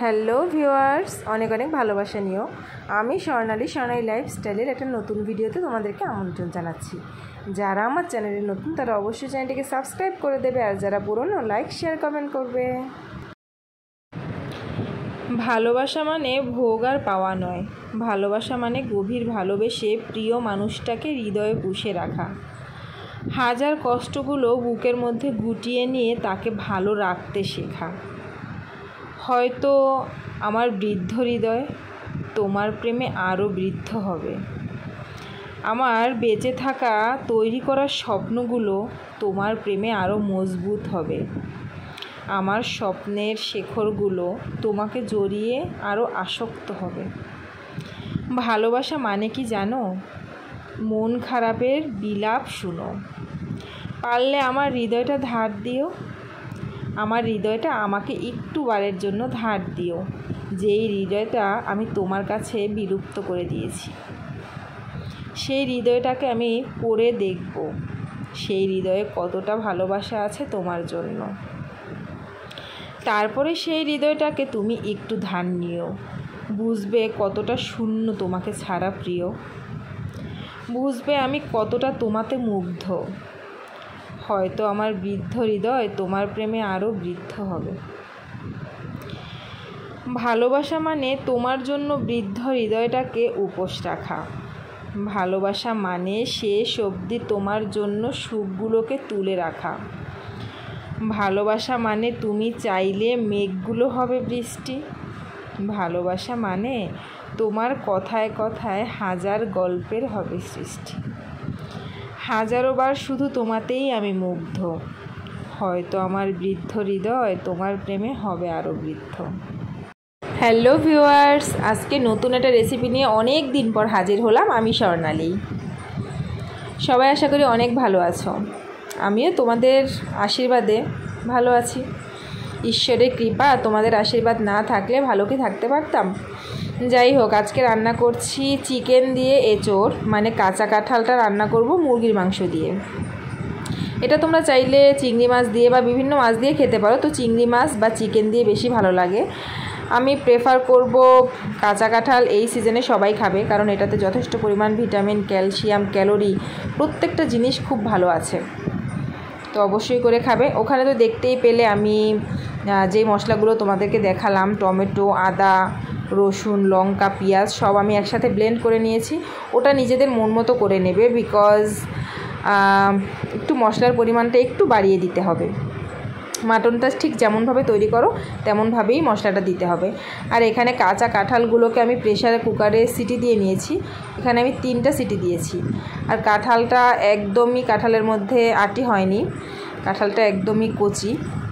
Hello viewers, অনেক অনেক ভালোবাসা নিও। আমি স্বর্ণালী লাইফস্টাইলের একটা নতুন ভিডিওতে তোমাদেরকে আমন্ত্রণ জানাচ্ছি। যারা আমার চ্যানেলে নতুন তারা অবশ্যই চ্যানেলটিকে সাবস্ক্রাইব করে দেবে, আর যারা পুরনো লাইক শেয়ার কমেন্ট করবে। ভালোবাসা মানে ভোগ আর পাওয়া নয়, ভালোবাসা মানে গভীর ভালোবেসে প্রিয় মানুষটাকে হৃদয়ে পুষে রাখা, হাজার কষ্টগুলো বুকের মধ্যে গুটিয়ে নিয়ে তাকে ভালো রাখতে শেখা। হয়তো আমার বৃদ্ধ হৃদয় তোমার প্রেমে আরও বৃদ্ধ হবে, আমার বেঁচে থাকা তৈরি করা স্বপ্নগুলো তোমার প্রেমে আরও মজবুত হবে, আমার স্বপ্নের শেখরগুলো তোমাকে জড়িয়ে আরও আসক্ত হবে। ভালোবাসা মানে কি জানো? মন খারাপের বিলাপ শুনো, পারলে আমার হৃদয়টা ধার দিও, আমার হৃদয়টা আমাকে একটু বারের জন্য ধার দিও, যেই হৃদয়টা আমি তোমার কাছে বিলুপ্ত করে দিয়েছি। সেই হৃদয়টাকে আমি পড়ে দেখব, সেই হৃদয়ে কতটা ভালোবাসা আছে তোমার জন্য। তারপরে সেই হৃদয়টাকে তুমি একটু ধার নিও, বুঝবে কতটা শূন্য তোমাকে ছাড়া প্রিয়, বুঝবে আমি কতটা তোমাতে মুগ্ধ। হয়তো আমার বৃদ্ধ হৃদয় তোমার প্রেমে আরও বৃদ্ধ হবে। ভালোবাসা মানে তোমার জন্য বৃদ্ধ হৃদয়টাকে উপোস রাখা, ভালোবাসা মানে শেষ অবধি তোমার জন্য সুখগুলোকে তুলে রাখা, ভালোবাসা মানে তুমি চাইলে মেঘগুলো হবে বৃষ্টি, ভালোবাসা মানে তোমার কথায় কথায় হাজার গল্পের হবে সৃষ্টি, হাজারো বার শুধু তোমাতেই আমি মুগ্ধ। হয়তো আমার বৃদ্ধ হৃদয় তোমার প্রেমে হবে আরও বৃদ্ধ। হ্যালো ভিউয়ার্স, আজকে নতুন একটা রেসিপি নিয়ে অনেক দিন পর হাজির হলাম। আমি স্বর্ণালী। সবাই আশা করি অনেক ভালো আছো, আমিও তোমাদের আশীর্বাদে ভালো আছি। ঈশ্বরের কৃপা, তোমাদের আশীর্বাদ না থাকলে ভালো কি থাকতে পারতাম? যাই হোক, আজকে রান্না করছি চিকেন দিয়ে এঁচোড়, মানে কাঁচা কাঁঠালটা রান্না করব মুরগির মাংস দিয়ে। এটা তোমরা চাইলে চিংড়ি মাছ দিয়ে বা বিভিন্ন মাছ দিয়ে খেতে পারো, তো চিংড়ি মাছ বা চিকেন দিয়ে বেশি ভালো লাগে। আমি প্রেফার করব কাঁচা কাঁঠাল, এই সিজনে সবাই খাবে, কারণ এটাতে যথেষ্ট পরিমাণ ভিটামিন, ক্যালসিয়াম, ক্যালোরি প্রত্যেকটা জিনিস খুব ভালো আছে, তো অবশ্যই করে খাবে। ওখানে তো দেখতেই পেলে আমি যেই মশলাগুলো তোমাদেরকে দেখালাম, টমেটো, আদা, রসুন, লঙ্কা, পেঁয়াজ সব আমি একসাথে ব্লেন্ড করে নিয়েছি। ওটা নিজেদের মন মতো করে নেবে, বিকজ একটু মশলার পরিমাণটা একটু বাড়িয়ে দিতে হবে। মাটনটা ঠিক যেমনভাবে তৈরি করো তেমনভাবেই মশলাটা দিতে হবে। আর এখানে কাঁচা কাঁঠালগুলোকে আমি প্রেসার কুকারে সিটি দিয়ে নিয়েছি, এখানে আমি 3টা সিটি দিয়েছি। আর কাঁঠালটা একদমই কাঁঠালের মধ্যে আটি হয়নি, কাঁঠালটা একদমই কচি।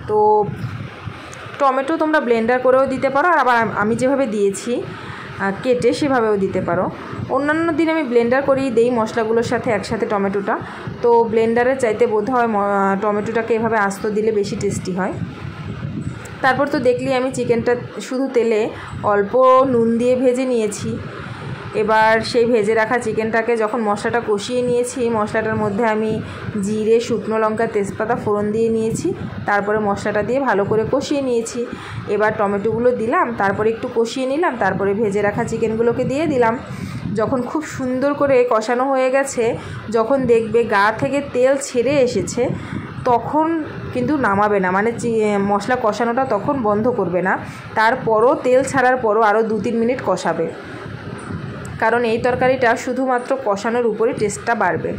তো টমেটো তোমরা ব্লেন্ডার করেও দিতে পারো, আর আবার আমি যেভাবে দিয়েছি কেটে সেভাবেও দিতে পারো। অন্যান্য দিন আমি ব্লেন্ডার করেই দেই মশলাগুলোর সাথে একসাথে টমেটোটা, তো ব্লেন্ডারের চাইতে বোধহয় টমেটোটাকে এভাবে আস্ত দিলে বেশি টেস্টি হয়। তারপর তো দেখলি আমি চিকেনটা শুধু তেলে অল্প নুন দিয়ে ভেজে নিয়েছি। এবার সেই ভেজে রাখা চিকেনটাকে যখন মশলাটা কষিয়ে নিয়েছি, মশলাটার মধ্যে আমি জিরে, শুকনো লঙ্কা, তেজপাতা ফোড়ন দিয়ে নিয়েছি। তারপরে মশলাটা দিয়ে ভালো করে কষিয়ে নিয়েছি। এবার টমেটোগুলো দিলাম, তারপরে একটু কষিয়ে নিলাম, তারপরে ভেজে রাখা চিকেনগুলোকে দিয়ে দিলাম। যখন খুব সুন্দর করে কষানো হয়ে গেছে, যখন দেখবে গা থেকে তেল ছেড়ে এসেছে, তখন কিন্তু নামাবে না, মানে মশলা কষানোটা তখন বন্ধ করবে না। তারপরও তেল ছাড়ার পরও আরও 2-3 মিনিট কষাবে, কারণ এই তরকারিটা শুধুমাত্র কষানোর উপরে টেস্টটা বাড়বে।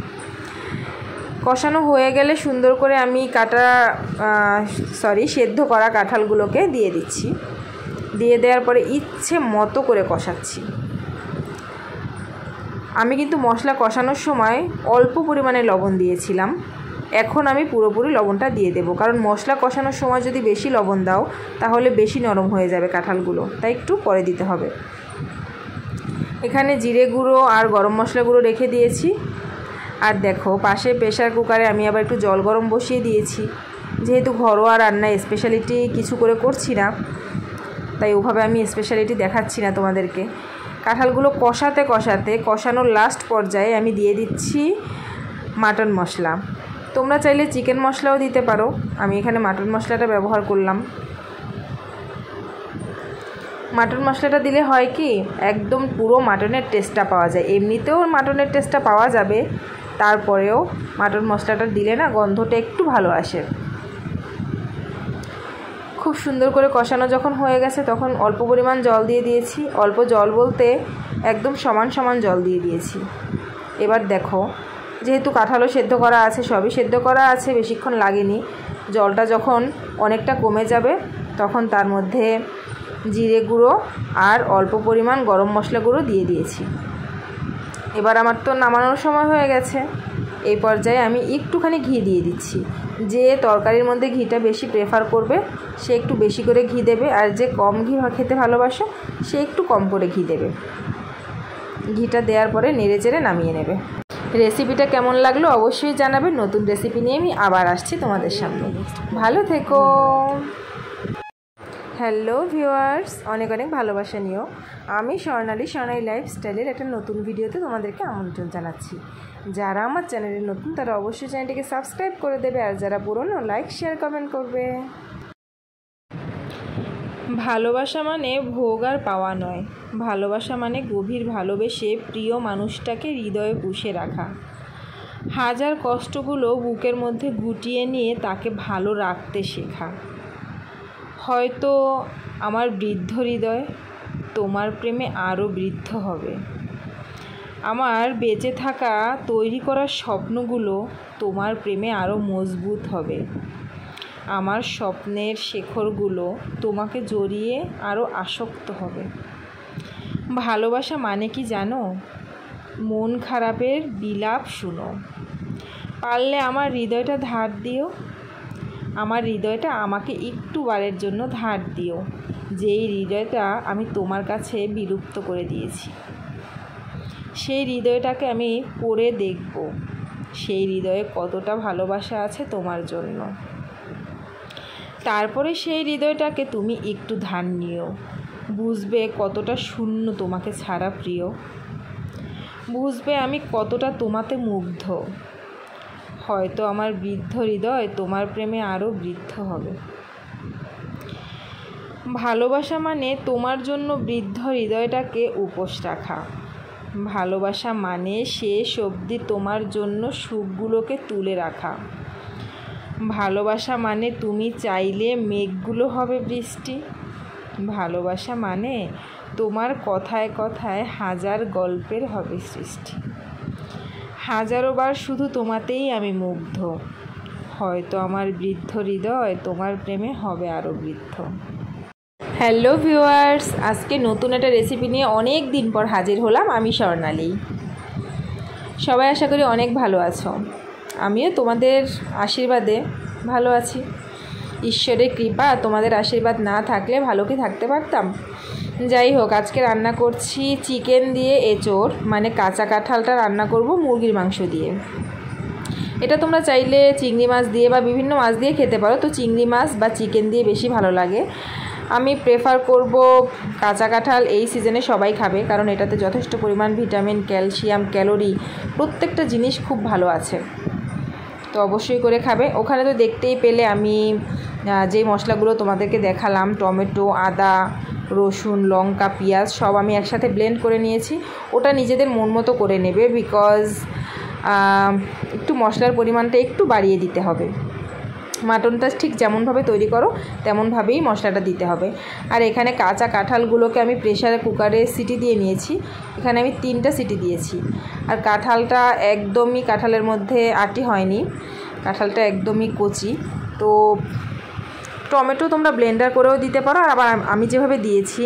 কষানো হয়ে গেলে সুন্দর করে আমি সেদ্ধ করা কাঁঠালগুলোকে দিয়ে দিচ্ছি। দিয়ে দেওয়ার পরে ইচ্ছে মতো করে কষাচ্ছি। আমি কিন্তু মশলা কষানোর সময় অল্প পরিমাণে লবণ দিয়েছিলাম, এখন আমি পুরোপুরি লবণটা দিয়ে দেবো, কারণ মশলা কষানোর সময় যদি বেশি লবণ দাও তাহলে বেশি নরম হয়ে যাবে কাঁঠালগুলো, তাই একটু পরে দিতে হবে। এখানে জিরে গুঁড়ো আর গরম মশলা গুঁড়ো রেখে দিয়েছি। আর দেখো, পাশে প্রেসার কুকারে আমি আবার একটু জল গরম বসিয়ে দিয়েছি। যেহেতু ঘরোয়া রান্না, স্পেশালিটি কিছু করে করছি না, তাই ওভাবে আমি স্পেশালিটি দেখাচ্ছি না তোমাদেরকে। কাঁঠালগুলো কষাতে কষাতে কষানোর লাস্ট পর্যায়ে আমি দিয়ে দিচ্ছি মাটন মশলা। তোমরা চাইলে চিকেন মশলাও দিতে পারো, আমি এখানে মাটন মশলাটা ব্যবহার করলাম। মাটন মশলাটা দিলে হয় কি একদম পুরো মাটনের টেস্টটা পাওয়া যায়। এমনিতেও মাটনের টেস্টটা পাওয়া যাবে, তারপরেও মাটন মশলাটা দিলে না গন্ধটা একটু ভালো আসে। খুব সুন্দর করে কষানো যখন হয়ে গেছে তখন অল্প পরিমাণ জল দিয়ে দিয়েছি। অল্প জল বলতে একদম সমান সমান জল দিয়ে দিয়েছি। এবার দেখো, যেহেতু কাঁঠালও সেদ্ধ করা আছে, সবই সেদ্ধ করা আছে, বেশিক্ষণ লাগেনি। জলটা যখন অনেকটা কমে যাবে তখন তার মধ্যে জিরে গুঁড়ো আর অল্প পরিমাণ গরম মশলা গুঁড়ো দিয়ে দিয়েছি। এবার আমার তো নামানোর সময় হয়ে গেছে। এই পর্যায়ে আমি একটুখানি ঘি দিয়ে দিচ্ছি। যে তরকারির মধ্যে ঘিটা বেশি প্রেফার করবে সে একটু বেশি করে ঘি দেবে, আর যে কম ঘি খেতে ভালোবাসে সে একটু কম করে ঘি দেবে। ঘিটা দেওয়ার পরে নেড়ে চেড়ে নামিয়ে নেবে। রেসিপিটা কেমন লাগলো অবশ্যই জানাবে। নতুন রেসিপি নিয়ে আমি আবার আসছি তোমাদের সামনে। ভালো থেকো। হ্যালো ভিউয়ার্স, অনেক অনেক ভালোবাসা নিও। আমি স্বর্ণালী লাইফস্টাইলের একটা নতুন ভিডিওতে তোমাদেরকে আমন্ত্রণ জানাচ্ছি। যারা আমার চ্যানেলে নতুন তারা অবশ্যই চ্যানেলটিকে সাবস্ক্রাইব করে দেবে, আর যারা পুরনো লাইক শেয়ার কমেন্ট করবে। ভালোবাসা মানে ভোগ আর পাওয়া নয়, ভালোবাসা মানে গভীর ভালোবেসে প্রিয় মানুষটাকে হৃদয়ে পুষে রাখা। হাজার কষ্টগুলো বুকের মধ্যে গুটিয়ে নিয়ে তাকে ভালো রাখতে শেখা। হয়তো আমার বৃদ্ধ হৃদয় তোমার প্রেমে আরও বৃদ্ধ হবে। আমার বেঁচে থাকা তৈরি করা স্বপ্নগুলো তোমার প্রেমে আরও মজবুত হবে। আমার স্বপ্নের শেকড়গুলো তোমাকে জড়িয়ে আরও আসক্ত হবে। ভালোবাসা মানে কি জানো? মন খারাপের বিলাপ শুনো। পারলে আমার হৃদয়টা ধার দিও। আমার হৃদয়টা আমাকে একটু বারের জন্য ধার দিও, যেই হৃদয়টা আমি তোমার কাছে বিলুপ্ত করে দিয়েছি। সেই হৃদয়টাকে আমি পড়ে দেখব, সেই হৃদয়ে কতটা ভালোবাসা আছে তোমার জন্য। তারপরে সেই হৃদয়টাকে তুমি একটু ধার নিও, বুঝবে কতটা শূন্য তোমাকে ছাড়া প্রিয়। বুঝবে আমি কতটা তোমাতে মুগ্ধ। হয়তো আমার বৃদ্ধ হৃদয় তোমার প্রেমে আরও বৃদ্ধ হবে। ভালোবাসা মানে তোমার জন্য বৃদ্ধ হৃদয়টাকে উপোস রাখা। ভালোবাসা মানে শেষ অবধি তোমার জন্য সুখগুলোকে তুলে রাখা। ভালোবাসা মানে তুমি চাইলে মেঘগুলো হবে বৃষ্টি। ভালোবাসা মানে তোমার কথায় কথায় হাজার গল্পের হবে সৃষ্টি। হাজারো বার শুধু তোমাতেই আমি মুগ্ধ। হয়তো আমার বৃদ্ধ হৃদয় তোমার প্রেমে হবে আরও বৃদ্ধ। হ্যালো ভিউয়ার্স, আজকে নতুন একটা রেসিপি নিয়ে অনেক দিন পর হাজির হলাম। আমি স্বর্ণালী। সবাই আশা করি অনেক ভালো আছো। আমিও তোমাদের আশীর্বাদে ভালো আছি। ঈশ্বরের কৃপা, তোমাদের আশীর্বাদ না থাকলে ভালো কি থাকতে পারতাম? যাই হোক, আজকে রান্না করছি চিকেন দিয়ে এঁচোড়, মানে কাঁচা কাঁঠালটা রান্না করব মুরগির মাংস দিয়ে। এটা তোমরা চাইলে চিংড়ি মাছ দিয়ে বা বিভিন্ন মাছ দিয়ে খেতে পারো, তো চিংড়ি মাছ বা চিকেন দিয়ে বেশি ভালো লাগে। আমি প্রেফার করব কাঁচা কাঁঠাল। এই সিজনে সবাই খাবে, কারণ এটাতে যথেষ্ট পরিমাণ ভিটামিন, ক্যালসিয়াম, ক্যালোরি প্রত্যেকটা জিনিস খুব ভালো আছে, তো অবশ্যই করে খাবে। ওখানে তো দেখতেই পেলে আমি যেই মশলাগুলো তোমাদেরকে দেখালাম, টমেটো, আদা, রসুন, লঙ্কা, পেঁয়াজ সব আমি একসাথে ব্লেন্ড করে নিয়েছি। ওটা নিজেদের মন মতো করে নেবে, বিকজ একটু মশলার পরিমাণটা একটু বাড়িয়ে দিতে হবে। মাটনটা ঠিক যেমনভাবে তৈরি করো তেমনভাবেই মশলাটা দিতে হবে। আর এখানে কাঁচা কাঁঠালগুলোকে আমি প্রেসার কুকারে সিটি দিয়ে নিয়েছি। এখানে আমি 3টা সিটি দিয়েছি। আর কাঁঠালটা একদমই কাঁঠালের মধ্যে আটি হয়নি, কাঁঠালটা একদমই কচি। তো টমেটো তোমরা ব্লেন্ডার করেও দিতে পারো, আর আবার আমি যেভাবে দিয়েছি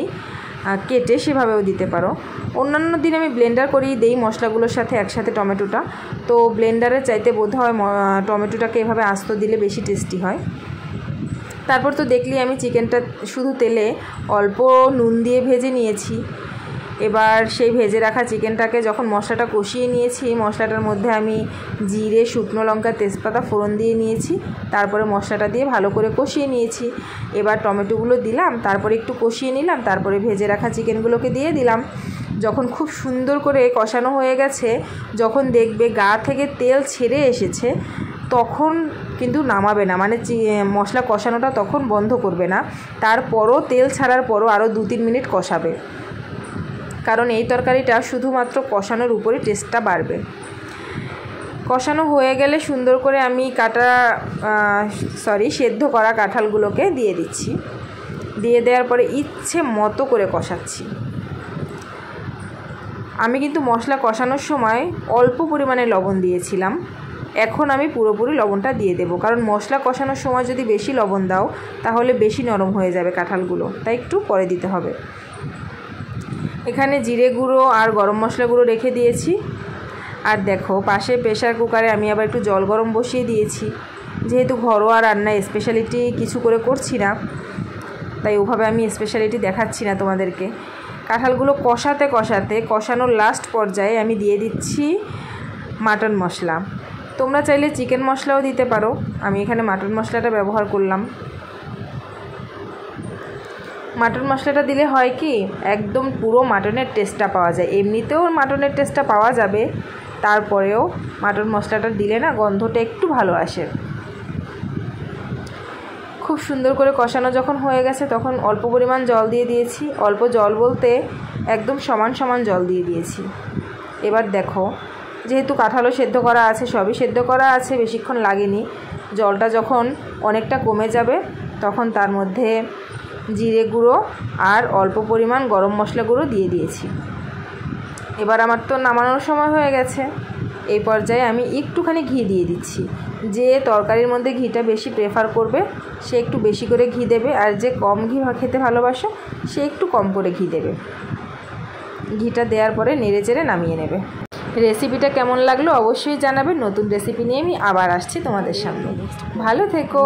কেটে সেভাবেও দিতে পারো। অন্যান্য দিন আমি ব্লেন্ডার করেই দেই মশলাগুলোর সাথে একসাথে টমেটোটা, তো ব্লেন্ডারের চাইতে বোধহয় টমেটোটাকে এভাবে আস্ত দিলে বেশি টেস্টি হয়। তারপর তো দেখলি আমি চিকেনটা শুধু তেলে অল্প নুন দিয়ে ভেজে নিয়েছি। এবার সেই ভেজে রাখা চিকেনটাকে যখন মশলাটা কষিয়ে নিয়েছি, মশলাটার মধ্যে আমি জিরে, শুকনো লঙ্কা, তেজপাতা ফোড়ন দিয়ে নিয়েছি। তারপরে মশলাটা দিয়ে ভালো করে কষিয়ে নিয়েছি। এবার টমেটোগুলো দিলাম, তারপরে একটু কষিয়ে নিলাম, তারপরে ভেজে রাখা চিকেনগুলোকে দিয়ে দিলাম। যখন খুব সুন্দর করে কষানো হয়ে গেছে, যখন দেখবে গা থেকে তেল ছেড়ে এসেছে, তখন কিন্তু নামাবে না, মানে মশলা কষানোটা তখন বন্ধ করবে না, তারপরও তেল ছাড়ার পরও আরও 2-3 মিনিট কষাবে, কারণ এই তরকারিটা শুধুমাত্র কষানোর উপরই টেস্টটা বাড়বে। কষানো হয়ে গেলে সুন্দর করে আমি সেদ্ধ করা কাঁঠালগুলোকে দিয়ে দিচ্ছি। দিয়ে দেওয়ার পরে ইচ্ছে মতো করে কষাচ্ছি। আমি কিন্তু মশলা কষানোর সময় অল্প পরিমাণে লবণ দিয়েছিলাম, এখন আমি পুরোপুরি লবণটা দিয়ে দেব, কারণ মশলা কষানোর সময় যদি বেশি লবণ দাও তাহলে বেশি নরম হয়ে যাবে কাঁঠালগুলো, তাই একটু পরে দিতে হবে। এখানে জিরে গুঁড়ো আর গরম মশলা গুঁড়ো রেখে দিয়েছি। আর দেখো পাশে প্রেশার কুকারে আমি আবার একটু জল গরম বসিয়ে দিয়েছি। যেহেতু ঘরোয়া রান্না, স্পেশালিটি কিছু করে করছি না, তাই ওভাবে আমি স্পেশালিটি দেখাচ্ছি না তোমাদেরকে। কাঁঠালগুলো কষানোর লাস্ট পর্যায়ে আমি দিয়ে দিচ্ছি মাটন মশলা। তোমরা চাইলে চিকেন মশলাও দিতে পারো, আমি এখানে মাটন মশলাটা ব্যবহার করলাম। মাটন মশলাটা দিলে হয় কি, একদম পুরো মাটনের টেস্টটা পাওয়া যায়। এমনিতেও মাটনের টেস্টটা পাওয়া যাবে, তারপরেও মাটন মশলাটা দিলে না গন্ধটা একটু ভালো আসে। খুব সুন্দর করে কষানো যখন হয়ে গেছে তখন অল্প পরিমাণ জল দিয়ে দিয়েছি। অল্প জল বলতে একদম সমান সমান জল দিয়ে দিয়েছি। এবার দেখো, যেহেতু কাঁঠালও সেদ্ধ করা আছে, সবই সেদ্ধ করা আছে, বেশিক্ষণ লাগেনি। জলটা যখন অনেকটা কমে যাবে তখন তার মধ্যে জিরে গুঁড়ো আর অল্প পরিমাণ গরম মশলা গুঁড়ো দিয়ে দিয়েছি। এবার আমার তো নামানোর সময় হয়ে গেছে। এই পর্যায়ে আমি একটুখানি ঘি দিয়ে দিচ্ছি। যে তরকারির মধ্যে ঘিটা বেশি প্রেফার করবে সে একটু বেশি করে ঘি দেবে, আর যে কম ঘি খেতে ভালোবাসো সে একটু কম করে ঘি দেবে। ঘিটা দেওয়ার পরে নেড়েচেড়ে নামিয়ে নেবে। রেসিপিটা কেমন লাগলো অবশ্যই জানাবে। নতুন রেসিপি নিয়ে আমি আবার আসছি তোমাদের সামনে। ভালো থেকো।